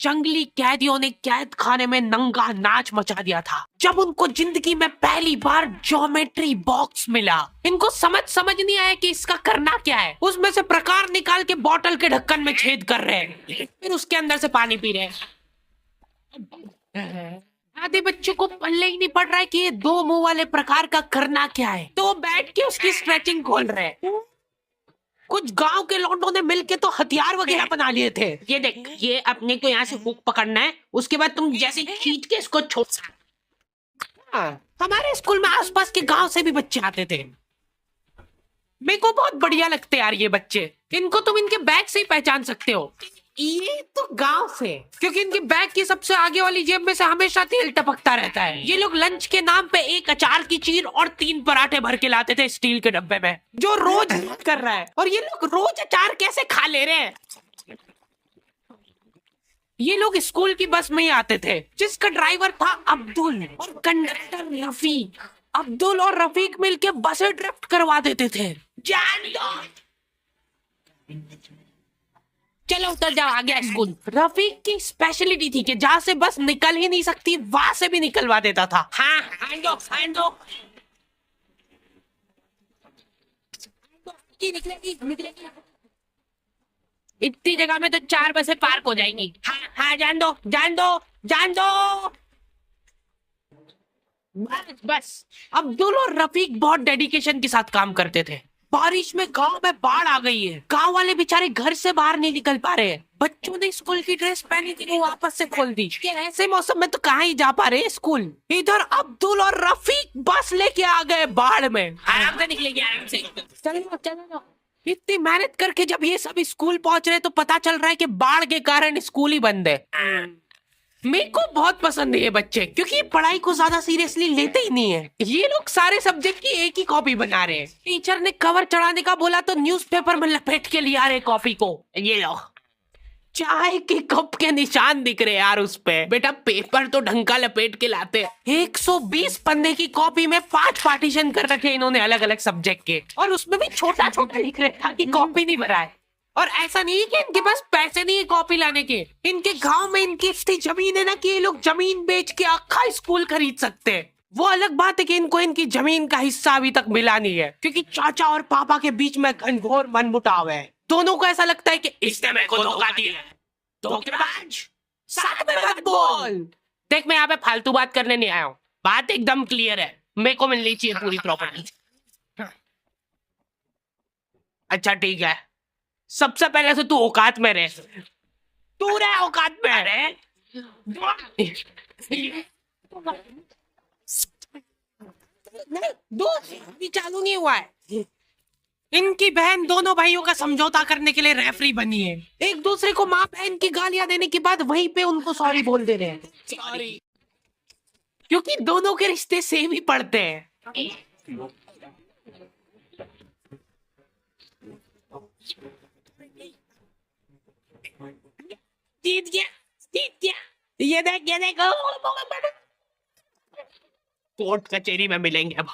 जंगली कैदियों ने कैद खाने में नंगा नाच मचा दिया था जब उनको जिंदगी में पहली बार ज्योमेट्री बॉक्स मिला। इनको समझ नहीं आया कि इसका करना क्या है। उसमें से प्रकार निकाल के बोतल के ढक्कन में छेद कर रहे हैं, फिर उसके अंदर से पानी पी रहे हैं। आधे बच्चों को पल्ले ही नहीं पड़ रहा है कि ये दो मुंह वाले प्रकार का करना क्या है, तो बैठ के उसकी स्ट्रेचिंग खोल रहे हैं। कुछ गांव के लौंडों ने मिलके तो हथियार वगैरह बना लिए थे। ये देख, ये अपने को यहाँ से हुक पकड़ना है, उसके बाद तुम जैसे खींच के इसको छोड़। हमारे स्कूल में आसपास के गांव से भी बच्चे आते थे। मेरे को बहुत बढ़िया लगते यार ये बच्चे। इनको तुम इनके बैग से ही पहचान सकते हो। ये तो गांव से, क्योंकि इनके बैग की सबसे आगे वाली जेब में से हमेशा तेल टपकता रहता है। ये लोग लंच के नाम पे एक अचार की चीर और 3 पराठे भर के लाते थे स्टील के डब्बे में, जो रोज कर रहा है। और ये लोग रोज अचार कैसे खा ले रहे हैं। ये लोग स्कूल की बस में ही आते थे, जिसका ड्राइवर था अब्दुल और कंडक्टर रफीक। अब्दुल और रफीक मिलके बसें ड्रिफ्ट करवा देते थे। जान दो, चलो उतर जाओ, आ गया स्कूल। रफीक की स्पेशलिटी थी कि जहाँ से बस निकल ही नहीं सकती वहां से भी निकलवा देता था। हाँ, निकलेगी। इतनी जगह में तो 4 बसें पार्क हो जाएंगी। हाँ, जान दो। बस अब्दुल और रफीक बहुत डेडिकेशन के साथ काम करते थे। बारिश में गांव में बाढ़ आ गई है। गांव वाले बेचारे घर से बाहर नहीं निकल पा रहे हैं। बच्चों ने स्कूल की ड्रेस पहनी थी, वो वापस से खोल दी। ऐसे मौसम में तो कहाँ ही जा पा रहे स्कूल। इधर अब्दुल और रफीक बस लेके आ गए बाढ़ में। आराम से निकलेगी, आराम से। चलो। इतनी मेहनत करके जब ये सब स्कूल पहुंच रहे तो पता चल रहा है कि बाढ़ के कारण स्कूल ही बंद है। मेरे को बहुत पसंद है ये बच्चे, क्योंकि पढ़ाई को ज्यादा सीरियसली लेते ही नहीं है। ये लोग सारे सब्जेक्ट की एक ही कॉपी बना रहे हैं। टीचर ने कवर चढ़ाने का बोला तो न्यूज़पेपर में लपेट के लिया रहे कॉपी को। ये लो, चाय के कप के निशान दिख रहे यार उस पे। बेटा पेपर तो ढंग का लपेट के लाते। 120 पन्ने की कॉपी में 5 पार्टीशन कर रखे इन्होंने अलग अलग सब्जेक्ट के, और उसमें भी छोटा लिख रहे ताकि कॉपी नहीं भरा है। और ऐसा नहीं है कि इनके पास पैसे नहीं है कॉपी लाने के। इनके गांव में इनकी इतनी जमीन है ना कि ये लोग जमीन बेच के आखा स्कूल खरीद सकते हैं। वो अलग बात है कि इनको इनकी जमीन का हिस्सा अभी तक मिला नहीं है, क्योंकि चाचा और पापा के बीच में घनघोर मनमुटाव है। दोनों को ऐसा लगता है कि इसने मेरे को धोखा दिया। धोखेबाज, साथ में मत बोल। देख, मैं यहाँ पे फालतू बात करने नहीं आया हूँ। बात एकदम क्लियर है, मेरे को मिलनी चाहिए पूरी प्रॉपर्टी। अच्छा ठीक है, सबसे पहले से तू औकात में रहे। तू रहे औकात में रहे। नहीं, चालू नहीं हुआ है। इनकी बहन दोनों भाइयों का समझौता करने के लिए रेफरी बनी है। एक दूसरे को माँ बहन की गालियां देने के बाद वहीं पे उनको सॉरी बोल दे रहे हैं। सॉरी, क्योंकि दोनों के रिश्ते सेम ही पड़ते हैं। जीत गया। ये देख कोर्ट कचहरी में मिलेंगे अब।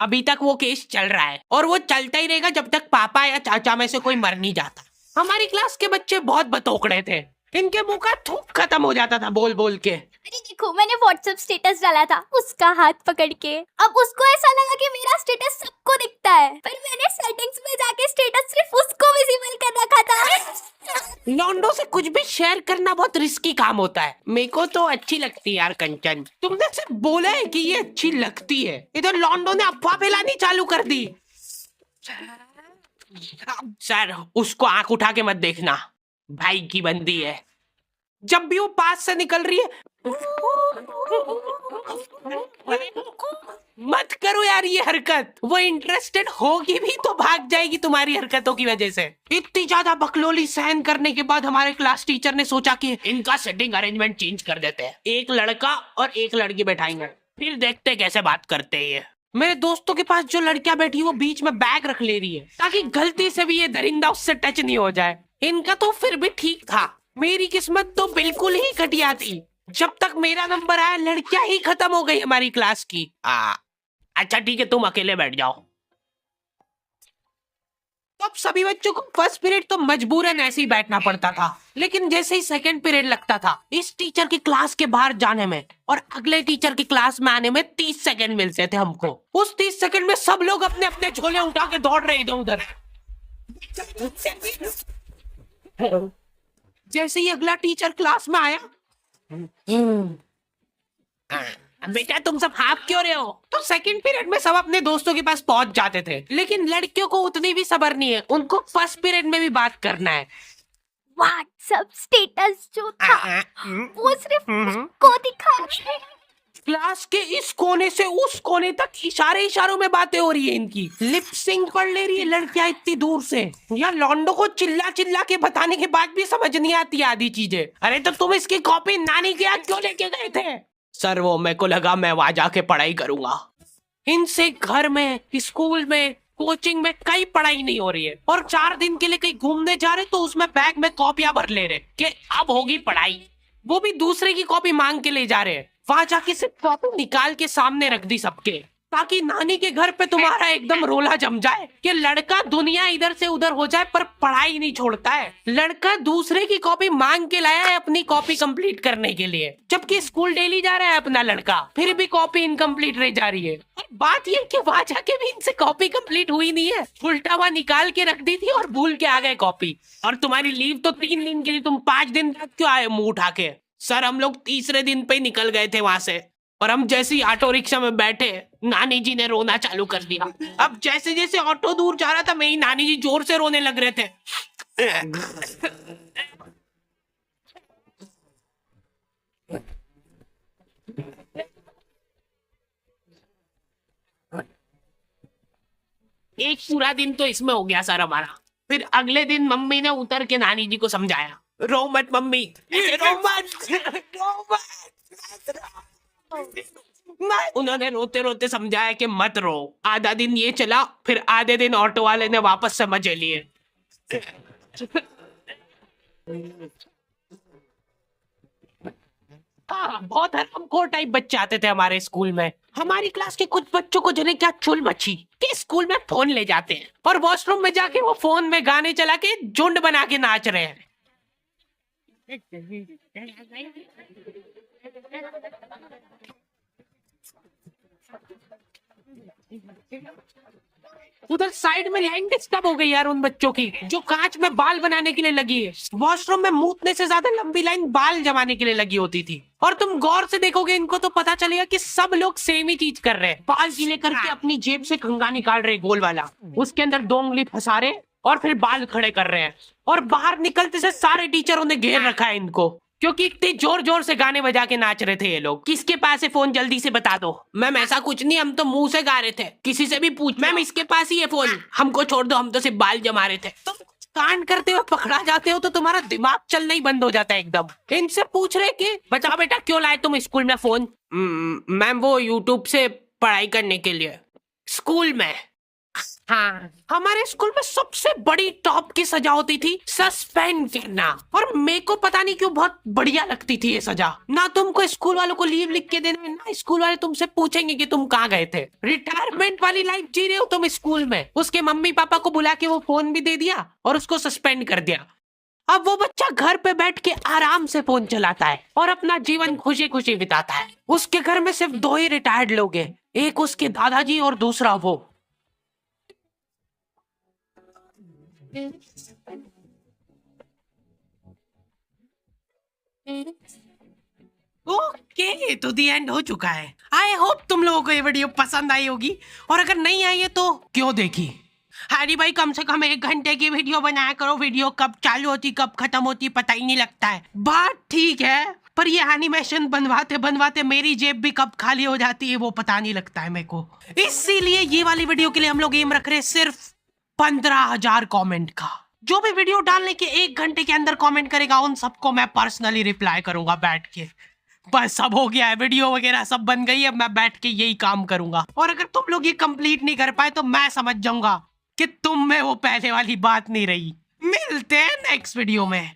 अभी तक वो केस चल रहा है और वो चलता ही रहेगा जब तक पापा या चाचा में से कोई मर नहीं जाता। हमारी क्लास के बच्चे बहुत बतोकड़े थे। इनके मुंह का थूक खत्म हो जाता था बोल बोल के। अरे देखो, मैंने व्हाट्सएप स्टेटस डाला था उसका हाथ पकड़ के। अब उसको ऐसा लगा कि मेरा स्टेटस सबको दिखता है, पर मैंने सेटिंग्स में जाके स्टेटस सिर्फ उसको विजिबल कर रखा था। लॉन्डो से कुछ भी शेयर करना बहुत रिस्की काम होता है। मेरे को तो अच्छी लगती है यार कंचन। तुमने सिर्फ बोला है कि ये अच्छी लगती है, इधर लॉन्डो ने अफवाह फैलानी चालू कर दी। सर, उसको आंख उठा के मत देखना, भाई की बंदी है। जब भी वो पास से निकल रही है मत करो यार ये हरकत। वो इंटरेस्टेड होगी भी तो भाग जाएगी तुम्हारी हरकतों की वजह से। इतनी ज्यादा बकलोली सहन करने के बाद हमारे क्लास टीचर ने सोचा कि इनका सेटिंग अरेंजमेंट चेंज कर देते हैं। एक लड़का और एक लड़की बैठाएंगे, फिर देखते कैसे बात करते हैं ये। मेरे दोस्तों के पास जो लड़कियां बैठी वो बीच में बैग रख ले रही है ताकि गलती से भी ये दरिंदा उससे टच नहीं हो जाए। इनका तो फिर भी ठीक था, मेरी किस्मत तो बिल्कुल ही घटिया थी। जब तक मेरा नंबर आया लड़कियां ही खत्म हो गई हमारी क्लास की। अच्छा ठीक है, तुम अकेले बैठ जाओ। तो अब सभी बच्चों को फर्स्ट पीरियड तो मजबूरन ऐसे ही बैठना पड़ता था, लेकिन जैसे ही सेकंड पीरियड लगता था इस टीचर की क्लास के बाहर जाने में और अगले टीचर की क्लास में आने में 30 सेकंड मिलते थे हमको। उस 30 सेकंड में सब लोग अपने अपने झोले उठा के दौड़ रहे इधर उधर। जैसे ही अगला टीचर क्लास में आया, बेटा तुम सब हाफ क्यों रहे हो, तो सेकंड पीरियड में सब अपने दोस्तों के पास पहुंच जाते थे। लेकिन लड़कियों को उतनी भी सब्र नहीं है, उनको फर्स्ट पीरियड में भी बात करना है। व्हाट्सएप स्टेटस जो था वो सिर्फ उसको दिखा रही है। क्लास के इस कोने से उस कोने तक इशारों में बातें हो रही है इनकी। लिप सिंक पढ़ ले रही है लड़कियां इतनी दूर से। या लौंडो को चिल्ला चिल्ला के बताने के बाद भी समझ नहीं आती आधी चीजें। अरे तो तुम इसकी कॉपी नानी के यहाँ क्यों लेके गए थे? सर वो मेरे को लगा मैं वहां जाके पढ़ाई करूंगा। इनसे घर में, स्कूल में, कोचिंग में कई पढ़ाई नहीं हो रही है और 4 दिन के लिए कहीं घूमने जा रहे तो उसमें बैग में कॉपियां भर ले रहे कि अब होगी पढ़ाई। वो भी दूसरे की कॉपी मांग के ले जा रहे हैं। वहां जाके सिर्फ कॉपी निकाल के सामने रख दी सबके, ताकि नानी के घर पे तुम्हारा एकदम रोला जम जाए कि लड़का दुनिया इधर से उधर हो जाए पर पढ़ाई नहीं छोड़ता है। लड़का दूसरे की कॉपी मांग के लाया है अपनी कॉपी कंप्लीट करने के लिए, जबकि स्कूल डेली जा रहा है अपना लड़का, फिर भी कॉपी इनकम्प्लीट रह जा रही है। और बात ये कि वहां जाके भी इनसे कॉपी कंप्लीट हुई नहीं है, उल्टा वहां निकाल के रख दी थी और भूल के आ गए कॉपी। और तुम्हारी लीव तो 3 दिन के लिए, तुम 5 दिन तक क्यों आए मुंह उठा के? सर हम लोग तीसरे दिन पे ही निकल गए थे वहां से और हम जैसे ही ऑटो रिक्शा में बैठे नानी जी ने रोना चालू कर दिया। अब जैसे जैसे ऑटो दूर जा रहा था मेरी नानी जी जोर से रोने लग रहे थे। एक पूरा दिन तो इसमें हो गया सर हमारा। फिर अगले दिन मम्मी ने उतर के नानी जी को समझाया, रो मत मम्मी, रो मत। उन्होंने रोते रोते समझाया कि मत रो। आधा दिन ये चला, फिर आधे दिन ऑटो वाले ने वापस से मजे लिए। बहुत हरामखोर टाइप बच्चे आते थे हमारे स्कूल में। हमारी क्लास के कुछ बच्चों को जने क्या चुल मची कि स्कूल में फोन ले जाते हैं और वॉशरूम में जाके वो फोन में गाने चला के झुंड बना के नाच रहे हैं। उधर साइड में लाइन डिस्टर्ब हो गई यार उन बच्चों की जो कांच में बाल बनाने के लिए लगी है। वॉशरूम में मूतने से ज्यादा लंबी लाइन बाल जमाने के लिए लगी होती थी। और तुम गौर से देखोगे इनको तो पता चलेगा कि सब लोग सेम ही चीज कर रहे हैं। बाल गीले करके अपनी जेब से कंघा निकाल रहे गोल वाला, उसके अंदर 2 उंगली फंसा रहे और फिर बाल खड़े कर रहे हैं। और बाहर निकलते से सारे टीचरों ने घेर रखा है इनको, क्योंकि इतने जोर जोर से गाने बजा के नाच रहे थे ये लोग। किसके पास है फोन जल्दी से बता दो। मैम ऐसा कुछ नहीं, हम तो मुंह से गा रहे थे। किसी से भी पूछ। मैम इसके पास ही है फोन, हमको छोड़ दो, हम तो सिर्फ बाल जमा रहे थे। तुम कांड करते हुए पकड़ा जाते हो तो तुम्हारा दिमाग चलना ही बंद हो जाता है एकदम। इनसे पूछ रहे कि बताओ बेटा क्यों लाए तुम स्कूल में फोन? मैम वो यूट्यूब से पढ़ाई करने के लिए। स्कूल में? हाँ, हमारे स्कूल में सबसे बड़ी टॉप की सजा होती थी सस्पेंड करना। और मेरे को पता नहीं क्यों बहुत बढ़िया लगती थी ये सजा। ना तुमको स्कूल वालों को लीव लिख के देना, ना स्कूल वाले तुमसे पूछेंगे कि तुम कहाँ गए थे। रिटायरमेंट वाली लाइफ जी रहे हो तुम स्कूल में। उसके मम्मी पापा को बुला के वो फोन भी दे दिया और उसको सस्पेंड कर दिया। अब वो बच्चा घर पे बैठ के आराम से फोन चलाता है और अपना जीवन खुशी खुशी बिताता है। उसके घर में सिर्फ 2 ही रिटायर्ड लोग हैं, एक उसके दादाजी और दूसरा वो। ओके, तो दी एंड हो चुका है। आई होप तुम लोगों को ये वीडियो पसंद आई होगी, और अगर नहीं आई है तो क्यों देखी। हरी भाई कम से कम 1 घंटे की वीडियो बनाया करो। वीडियो कब चालू होती कब खत्म होती पता ही नहीं लगता है। बात ठीक है, पर ये एनिमेशन बनवाते बनवाते मेरी जेब भी कब खाली हो जाती है वो पता नहीं लगता है मेरे को। इसीलिए ये वाली वीडियो के लिए हम लोग एम रख रहे हैं सिर्फ 15,000 कमेंट का। जो भी वीडियो डालने के 1 घंटे के अंदर कमेंट करेगा उन सबको मैं पर्सनली रिप्लाई करूंगा बैठ के। बस सब हो गया है, वीडियो वगैरह सब बन गई है, मैं बैठ के यही काम करूंगा। और अगर तुम लोग ये कंप्लीट नहीं कर पाए तो मैं समझ जाऊंगा कि तुम में वो पहले वाली बात नहीं रही। मिलते हैं नेक्स्ट वीडियो में।